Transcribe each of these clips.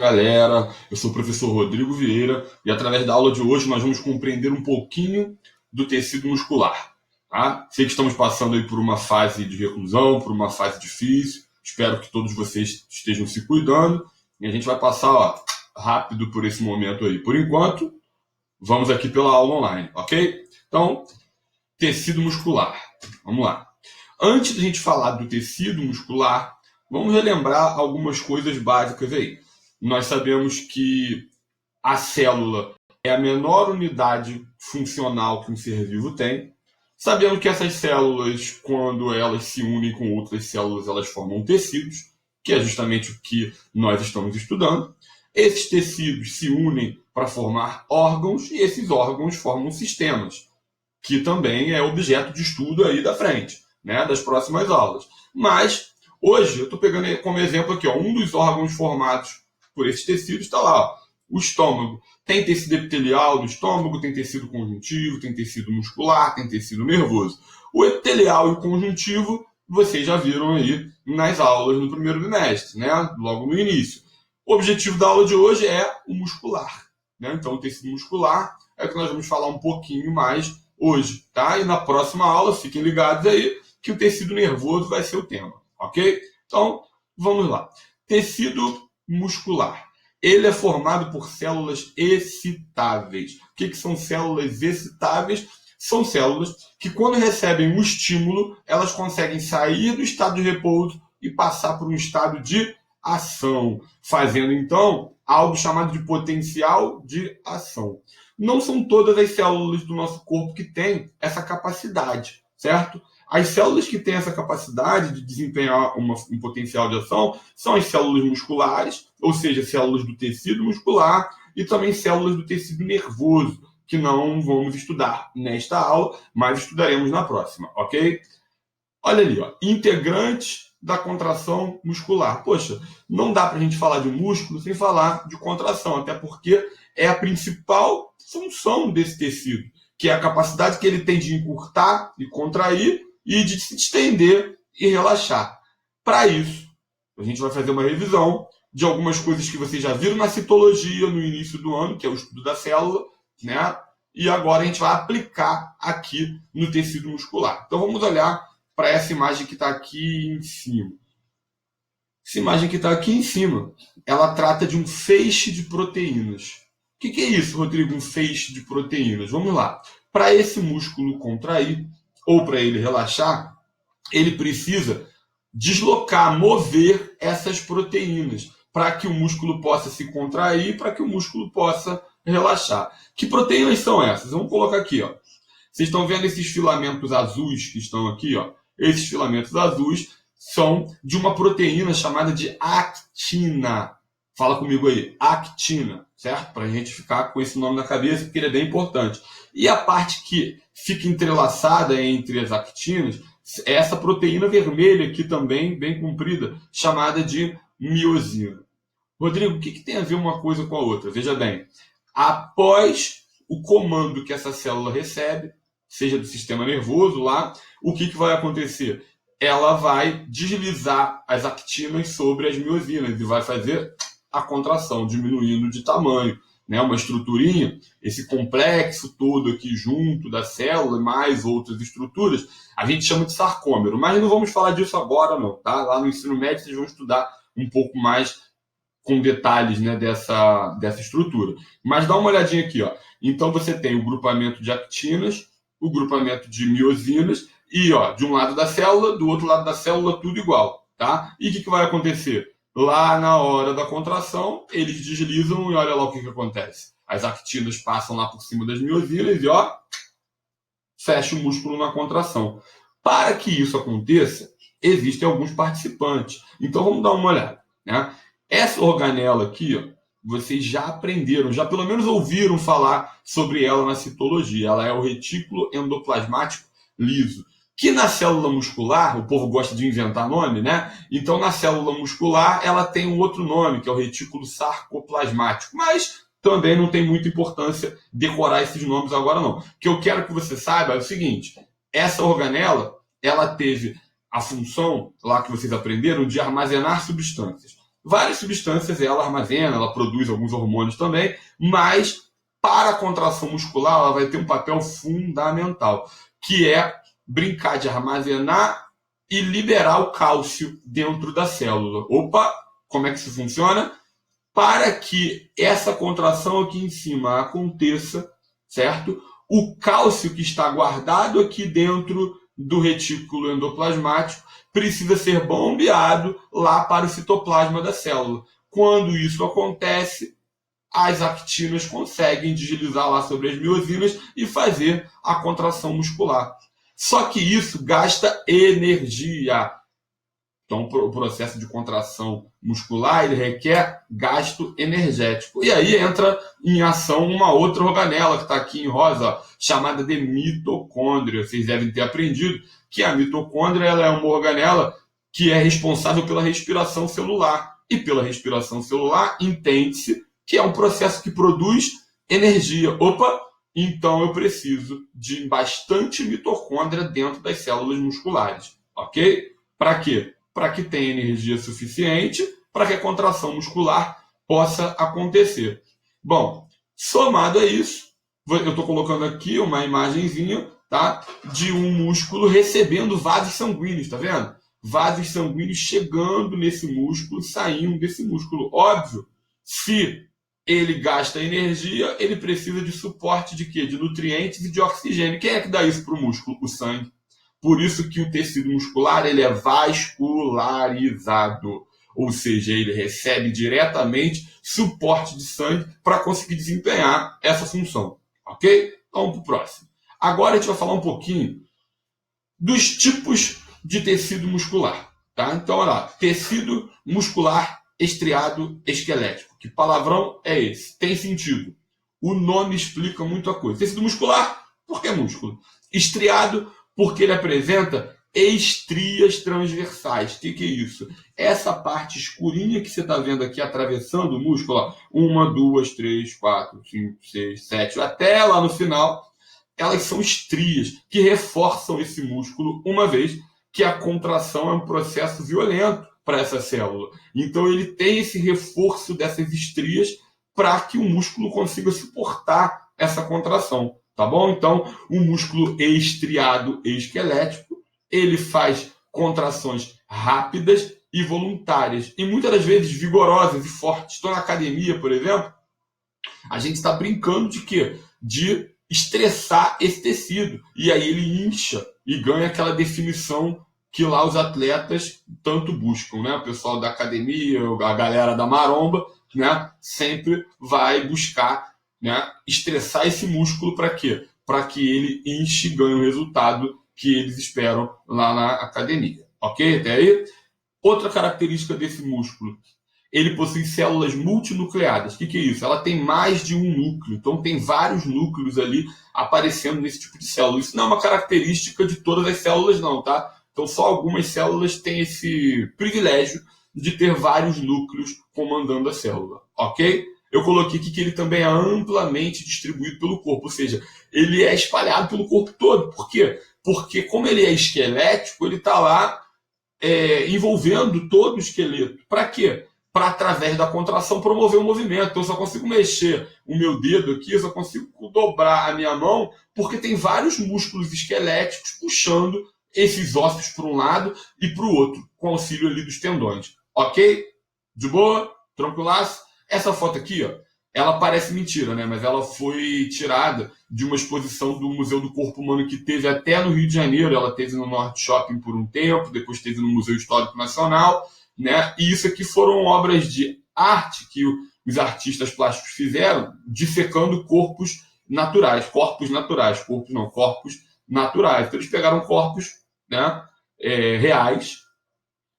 Galera, eu sou o professor Rodrigo Vieira e através da aula de hoje nós vamos compreender um pouquinho do tecido muscular. Tá? Sei que estamos passando aí por uma fase de reclusão, por uma fase difícil, espero que todos vocês estejam se cuidando e a gente vai passar rápido por esse momento aí. Por enquanto, vamos aqui pela aula online, ok? Então, tecido muscular, vamos lá. Antes de a gente falar do tecido muscular, vamos relembrar algumas coisas básicas aí. Nós sabemos que a célula é a menor unidade funcional que um ser vivo tem. Sabemos que essas células, quando elas se unem com outras células, elas formam tecidos, que é justamente o que nós estamos estudando. Esses tecidos se unem para formar órgãos e esses órgãos formam sistemas, que também é objeto de estudo aí da frente, né, das próximas aulas. Mas, hoje, eu estou pegando como exemplo aqui, um dos órgãos formados por esses tecidos está lá, ó, o estômago. Tem tecido epitelial do estômago, tem tecido conjuntivo, tem tecido muscular, tem tecido nervoso. O epitelial e o conjuntivo, vocês já viram aí nas aulas no primeiro bimestre, né? Logo no início. O objetivo da aula de hoje é o muscular, né? Então, o tecido muscular é o que nós vamos falar um pouquinho mais hoje, tá? E na próxima aula, fiquem ligados aí, que o tecido nervoso vai ser o tema, ok? Então, vamos lá. Tecido muscular. Ele é formado por células excitáveis. O que são células excitáveis? São células que, quando recebem um estímulo, elas conseguem sair do estado de repouso e passar por um estado de ação, fazendo, então, algo chamado de potencial de ação. Não são todas as células do nosso corpo que têm essa capacidade, certo? As células que têm essa capacidade de desempenhar um potencial de ação são as células musculares, ou seja, células do tecido muscular, e também células do tecido nervoso, que não vamos estudar nesta aula, mas estudaremos na próxima, ok? Olha ali, ó, integrantes da contração muscular. Poxa, não dá para a gente falar de músculo sem falar de contração, até porque é a principal função desse tecido, que é a capacidade que ele tem de encurtar e contrair e de se estender e relaxar. Para isso, a gente vai fazer uma revisão de algumas coisas que vocês já viram na citologia no início do ano, que é o estudo da célula, né? E agora a gente vai aplicar aqui no tecido muscular. Então vamos olhar para essa imagem que está aqui em cima. Essa imagem que está aqui em cima, ela trata de um feixe de proteínas. O que é isso, Rodrigo? Um feixe de proteínas. Vamos lá. Para esse músculo contrair, ou para ele relaxar, ele precisa deslocar, mover essas proteínas, para que o músculo possa se contrair, para que o músculo possa relaxar. Que proteínas são essas? Vamos colocar aqui, ó. Vocês estão vendo esses filamentos azuis que estão aqui, ó? Esses filamentos azuis são de uma proteína chamada de actina. Fala comigo aí, actina, certo? Para a gente ficar com esse nome na cabeça, porque ele é bem importante. E a parte que fica entrelaçada entre as actinas é essa proteína vermelha aqui também, bem comprida, chamada de miosina. Rodrigo, o que tem a ver uma coisa com a outra? Veja bem, após o comando que essa célula recebe, seja do sistema nervoso lá, o que vai acontecer? Ela vai deslizar as actinas sobre as miosinas e vai fazer a contração, diminuindo de tamanho, né? Uma estruturinha, esse complexo todo aqui junto da célula, mais outras estruturas, a gente chama de sarcômero. Mas não vamos falar disso agora, não, tá? Lá no ensino médio vocês vão estudar um pouco mais com detalhes, né, dessa estrutura. Mas dá uma olhadinha aqui, ó. Então você tem o grupamento de actinas, o grupamento de miosinas, e ó, de um lado da célula, do outro lado da célula, tudo igual, tá? E o que vai acontecer? Lá na hora da contração, eles deslizam e olha lá o que acontece. As actinas passam lá por cima das miosinas e ó, fecha o músculo na contração. Para que isso aconteça, existem alguns participantes. Então vamos dar uma olhada, né? Essa organela aqui, ó, vocês já aprenderam, já pelo menos ouviram falar sobre ela na citologia. Ela é o retículo endoplasmático liso. Que na célula muscular, o povo gosta de inventar nome, né? Então, na célula muscular, ela tem um outro nome, que é o retículo sarcoplasmático. Mas também não tem muita importância decorar esses nomes agora, não. O que eu quero que você saiba é o seguinte: essa organela, ela teve a função, lá que vocês aprenderam, de armazenar substâncias. Várias substâncias ela armazena, ela produz alguns hormônios também, mas para a contração muscular ela vai ter um papel fundamental, que é brincar de armazenar e liberar o cálcio dentro da célula. Opa, como é que isso funciona? Para que essa contração aqui em cima aconteça, certo? O cálcio que está guardado aqui dentro do retículo endoplasmático precisa ser bombeado lá para o citoplasma da célula. Quando isso acontece, as actinas conseguem deslizar lá sobre as miosinas e fazer a contração muscular. Só que isso gasta energia. Então, o processo de contração muscular ele requer gasto energético. E aí entra em ação uma outra organela que está aqui em rosa, chamada de mitocôndria. Vocês devem ter aprendido que a mitocôndria ela é uma organela que é responsável pela respiração celular. E pela respiração celular, entende-se que é um processo que produz energia. Opa! Então eu preciso de bastante mitocôndria dentro das células musculares. Ok? Para quê? Para que tenha energia suficiente para que a contração muscular possa acontecer. Bom, somado a isso, eu estou colocando aqui uma imagenzinha, tá, de um músculo recebendo vasos sanguíneos, tá vendo? Vasos sanguíneos chegando nesse músculo, saindo desse músculo. Óbvio, se ele gasta energia, ele precisa de suporte de quê? De nutrientes e de oxigênio. Quem é que dá isso para o músculo? O sangue. Por isso que o tecido muscular ele é vascularizado, ou seja, ele recebe diretamente suporte de sangue para conseguir desempenhar essa função, ok? Vamos para o próximo. Agora a gente vai falar um pouquinho dos tipos de tecido muscular, tá? Então, olha lá, tecido muscular estriado esquelético. Que palavrão é esse? Tem sentido. O nome explica muita coisa. Tecido muscular, porque é músculo. Estriado, porque ele apresenta estrias transversais. O que é isso? Essa parte escurinha que você está vendo aqui atravessando o músculo, ó, 1, 2, 3, 4, 5, 6, 7, até lá no final, elas são estrias que reforçam esse músculo, uma vez que a contração é um processo violento para essa célula. Então ele tem esse reforço dessas estrias para que o músculo consiga suportar essa contração. Tá bom? Então, o músculo estriado esquelético, ele faz contrações rápidas e voluntárias. E muitas das vezes vigorosas e fortes. Estou na academia, por exemplo, a gente está brincando de quê? De estressar esse tecido. E aí ele incha e ganha aquela definição que lá os atletas tanto buscam, né? O pessoal da academia, a galera da maromba, né? Sempre vai buscar, né, estressar esse músculo para quê? Para que ele enche e ganhe o resultado que eles esperam lá na academia. Ok? Até aí? Outra característica desse músculo, ele possui células multinucleadas. O que é isso? Ela tem mais de um núcleo. Então tem vários núcleos ali aparecendo nesse tipo de célula. Isso não é uma característica de todas as células, não, tá? Então só algumas células têm esse privilégio de ter vários núcleos comandando a célula. Ok? Eu coloquei aqui que ele também é amplamente distribuído pelo corpo, ou seja, ele é espalhado pelo corpo todo. Por quê? Porque como ele é esquelético, ele está lá envolvendo todo o esqueleto. Para quê? Para, através da contração, promover o movimento. Então, eu só consigo mexer o meu dedo aqui, eu só consigo dobrar a minha mão, porque tem vários músculos esqueléticos puxando esses ossos para um lado e para o outro, com auxílio ali dos tendões. Ok? De boa? Tranquilaço? Essa foto aqui, ó, ela parece mentira, né? Mas ela foi tirada de uma exposição do Museu do Corpo Humano que teve até no Rio de Janeiro. Ela teve no Norte Shopping por um tempo, depois teve no Museu Histórico Nacional, né? E isso aqui foram obras de arte que os artistas plásticos fizeram, dissecando corpos naturais. Corpos naturais. Corpos naturais. Então eles pegaram corpos, né, reais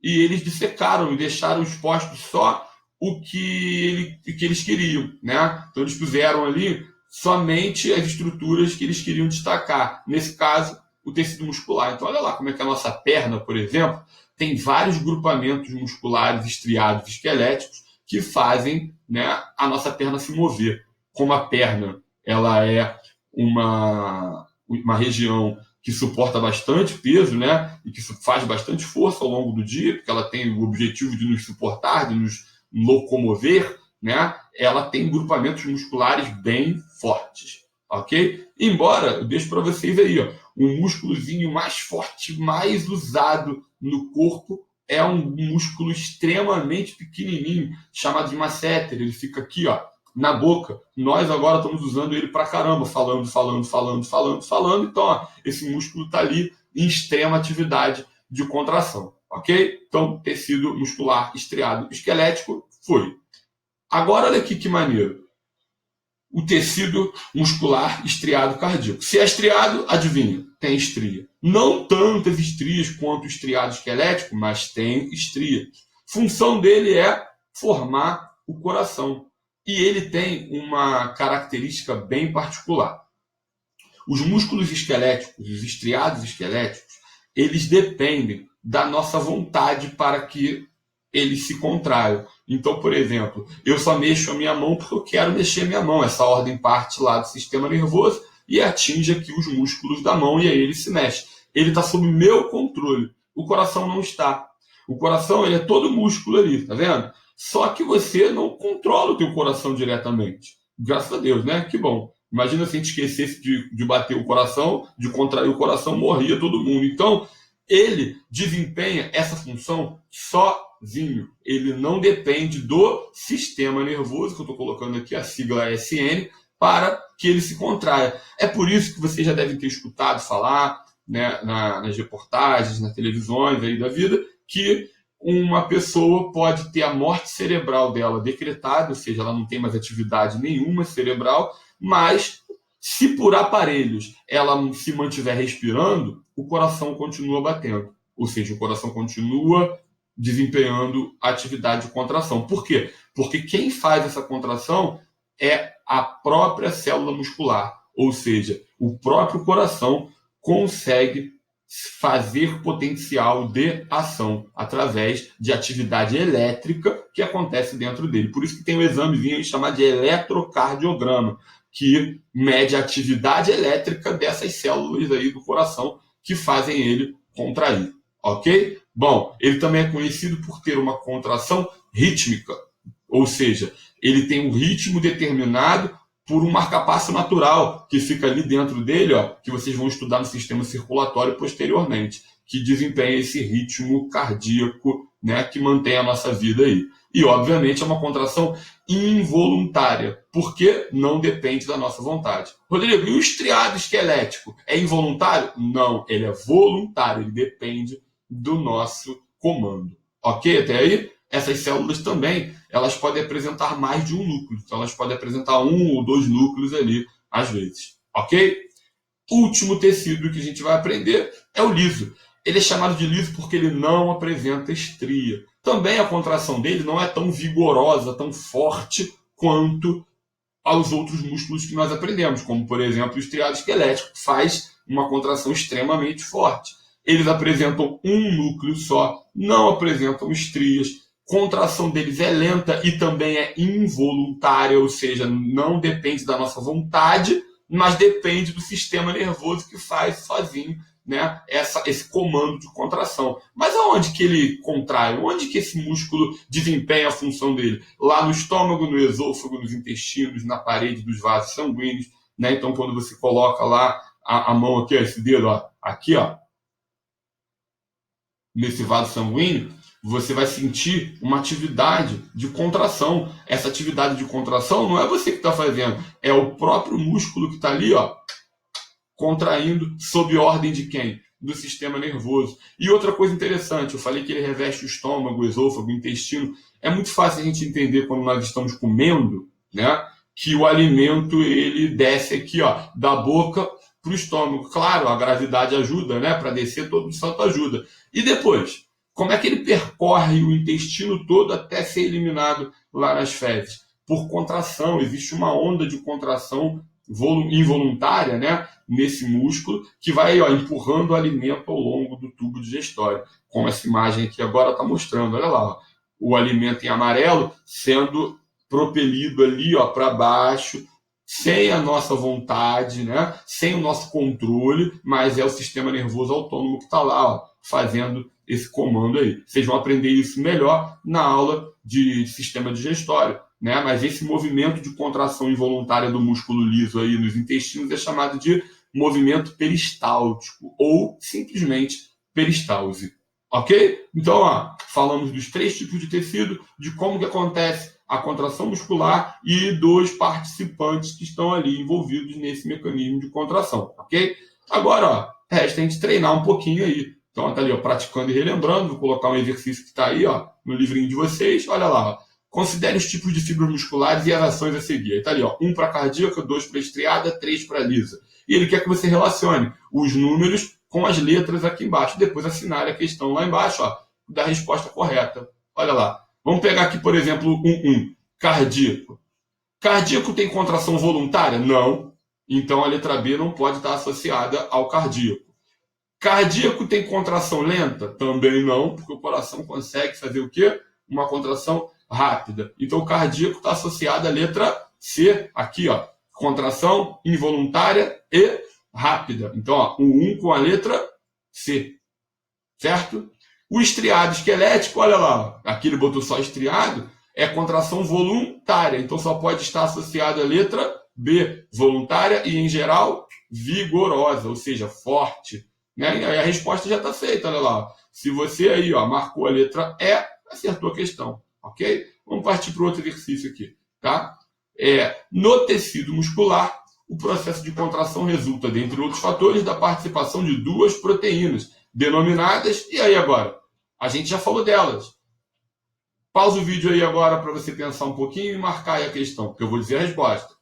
e eles dissecaram e deixaram expostos só o que eles queriam, né? Então eles puseram ali somente as estruturas que eles queriam destacar. Nesse caso, o tecido muscular. Então olha lá como é que a nossa perna, por exemplo, tem vários grupamentos musculares estriados esqueléticos que fazem, né, a nossa perna se mover. Como a perna ela é uma região que suporta bastante peso, né, e que faz bastante força ao longo do dia, porque ela tem o objetivo de nos suportar, de nos locomover, né, ela tem grupamentos musculares bem fortes, ok? Embora, eu deixo para vocês aí, ó, o músculozinho mais forte, mais usado no corpo é um músculo extremamente pequenininho, chamado de masseter. Ele fica aqui, ó, na boca. Nós agora estamos usando ele pra caramba, falando. Então, ó, esse músculo está ali em extrema atividade de contração, ok? Então, tecido muscular estriado esquelético foi. Agora, olha aqui que maneiro. O tecido muscular estriado cardíaco. Se é estriado, adivinha, tem estria. Não tantas estrias quanto o estriado esquelético, mas tem estria. Função dele é formar o coração. E ele tem uma característica bem particular. Os músculos esqueléticos, os estriados esqueléticos, eles dependem da nossa vontade para que eles se contraiam. Então, por exemplo, eu só mexo a minha mão porque eu quero mexer a minha mão. Essa ordem parte lá do sistema nervoso e atinge aqui os músculos da mão e aí ele se mexe. Ele está sob meu controle. O coração não está. O coração ele é todo músculo ali, tá vendo? Só que você não controla o teu coração diretamente. Graças a Deus, né? Que bom. Imagina se a gente esquecesse de bater o coração, de contrair o coração, morria todo mundo. Então, ele desempenha essa função sozinho. Ele não depende do sistema nervoso, que eu estou colocando aqui a sigla SN, para que ele se contraia. É por isso que vocês já devem ter escutado falar, né, nas reportagens, nas televisões aí da vida, que uma pessoa pode ter a morte cerebral dela decretada, ou seja, ela não tem mais atividade nenhuma cerebral, mas se por aparelhos ela se mantiver respirando, o coração continua batendo. Ou seja, o coração continua desempenhando a atividade de contração. Por quê? Porque quem faz essa contração é a própria célula muscular. Ou seja, o próprio coração consegue fazer potencial de ação através de atividade elétrica que acontece dentro dele. Por isso que tem um examezinho aí chamado de eletrocardiograma, que mede a atividade elétrica dessas células aí do coração que fazem ele contrair, ok? Bom, ele também é conhecido por ter uma contração rítmica, ou seja, ele tem um ritmo determinado por um marcapasso natural que fica ali dentro dele, ó, que vocês vão estudar no sistema circulatório posteriormente, que desempenha esse ritmo cardíaco, né, que mantém a nossa vida aí. E, obviamente, é uma contração involuntária, porque não depende da nossa vontade. Rodrigo, e o estriado esquelético é involuntário? Não, ele é voluntário, ele depende do nosso comando. Ok até aí? Essas células também, elas podem apresentar mais de um núcleo. Então, elas podem apresentar um ou dois núcleos ali, às vezes. Ok? Último tecido que a gente vai aprender é o liso. Ele é chamado de liso porque ele não apresenta estria. Também a contração dele não é tão vigorosa, tão forte quanto aos outros músculos que nós aprendemos, como, por exemplo, o estriado esquelético, que faz uma contração extremamente forte. Eles apresentam um núcleo só, não apresentam estrias. Contração deles é lenta e também é involuntária, ou seja, não depende da nossa vontade, mas depende do sistema nervoso que faz sozinho, né, esse comando de contração. Mas aonde que ele contrai? Onde que esse músculo desempenha a função dele? Lá no estômago, no esôfago, nos intestinos, na parede dos vasos sanguíneos, né? Então, quando você coloca lá a mão aqui, ó, esse dedo, ó, aqui, ó, nesse vaso sanguíneo, você vai sentir uma atividade de contração. Essa atividade de contração não é você que está fazendo, é o próprio músculo que está ali, ó, contraindo sob ordem de quem? Do sistema nervoso. E outra coisa interessante, eu falei que ele reveste o estômago, o esôfago, o intestino. É muito fácil a gente entender quando nós estamos comendo, né, que o alimento ele desce aqui, ó, da boca para o estômago. Claro, a gravidade ajuda, né, para descer, todo santo ajuda. E depois? Como é que ele percorre o intestino todo até ser eliminado lá nas fezes? Por contração, existe uma onda de contração involuntária, né, nesse músculo, que vai, ó, empurrando o alimento ao longo do tubo digestório. Como essa imagem aqui agora está mostrando, olha lá, ó, o alimento em amarelo sendo propelido ali, ó, para baixo, sem a nossa vontade, né, sem o nosso controle, mas é o sistema nervoso autônomo que está lá, ó, fazendo esse comando aí. Vocês vão aprender isso melhor na aula de sistema digestório, né? Mas esse movimento de contração involuntária do músculo liso aí nos intestinos é chamado de movimento peristáltico ou simplesmente peristalse. Ok? Então, falamos dos 3 tipos de tecido, de como que acontece a contração muscular e dos participantes que estão ali envolvidos nesse mecanismo de contração, ok? Agora, resta a gente treinar um pouquinho aí. Então, tá ali, praticando e relembrando. Vou colocar um exercício que está aí, no livrinho de vocês. Olha lá, considere os tipos de fibras musculares e as ações a seguir. Aí tá ali, 1 para cardíaca, 2 para estriada, 3 para lisa. E ele quer que você relacione os números com as letras aqui embaixo. Depois assinale a questão lá embaixo, da resposta correta. Olha lá. Vamos pegar aqui, por exemplo, 1. Cardíaco. Cardíaco tem contração voluntária? Não. Então a letra B não pode estar associada ao cardíaco. Cardíaco tem contração lenta? Também não, porque o coração consegue fazer o quê? Uma contração rápida. Então o cardíaco está associado à letra C, aqui, contração involuntária e rápida. Então, o 1 com a letra C, certo? O estriado esquelético, olha lá, aqui ele botou só estriado, é contração voluntária. Então só pode estar associado à letra B, voluntária e, em geral, vigorosa, ou seja, forte. Né? E aí a resposta já está feita, olha lá. Se você aí marcou a letra E, acertou a questão, ok? Vamos partir para o outro exercício aqui, tá? No tecido muscular, o processo de contração resulta, dentre outros fatores, da participação de 2 proteínas, denominadas, e aí agora? A gente já falou delas. Pausa o vídeo aí agora para você pensar um pouquinho e marcar aí a questão, porque eu vou dizer a resposta.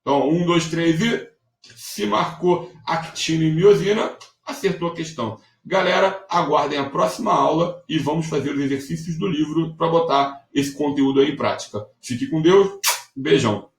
Então, 1, 2, 3 e... Se marcou actina e miosina, acertou a questão. Galera, aguardem a próxima aula e vamos fazer os exercícios do livro para botar esse conteúdo aí em prática. Fique com Deus, beijão.